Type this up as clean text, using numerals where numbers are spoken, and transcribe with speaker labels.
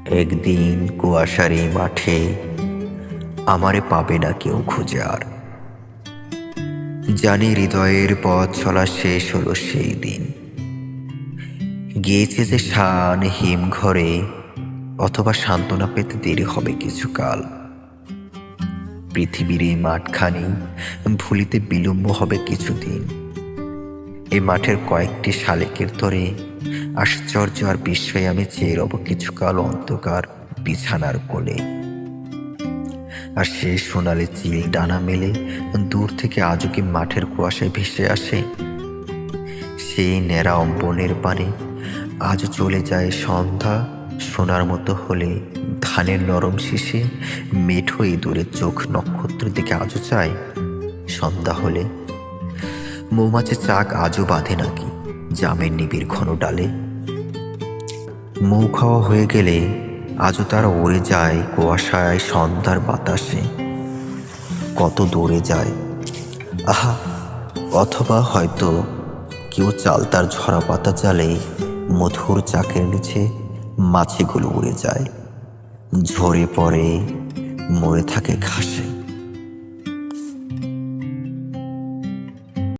Speaker 1: একদিন কুয়াশার এই মাঠে আমারে পাবে না কেউ খুঁজে আর। জানি হৃদয়ের পথ চলা শেষ হলো সেই দিন। গিয়েছে যে শান হিম ঘরে, অথবা সান্ত্বনা পেতে দেরি হবে কিছুকাল। পৃথিবীর এই মাঠখানি ভুলিতে বিলম্ব হবে কিছুদিন। এই মাঠের কয়েকটি শালিকের তরে আশ্চর্য আর বিস্ময়ে আমি চেয়ে রব কিছুকাল অন্ধকার বিছানার কোলে। আর সে সোনালি চিল ডানা মেলে দূর থেকে আজও কি মাঠের কুয়াশায় ভেসে আসে। সেই ন্যাড়া অম্বনের পানে আজও চলে যায় সন্ধ্যা, সোনার মতো হলে ধানের নরম শীষে মেঠো ইঁদুরের চোখ নক্ষত্রের দিকে আজও চায়। সন্ধ্যা হলে মৌমাছি চাক আজও বাঁধে নাকি জামের নিবিড় ঘন ডালে। মৌ খাওয়া হয়ে গেলে আজও তারা উড়ে যায় কুয়াশায় সন্ধ্যার বাতাসে। কত দূরে যায় আহা! অথবা হয়তো কেউ চালতার ঝরা পাতা চালে মধুর চাকের নিচে মাছিগুলো উড়ে যায়, ঝরে পড়ে মরে থাকে ঘাসে।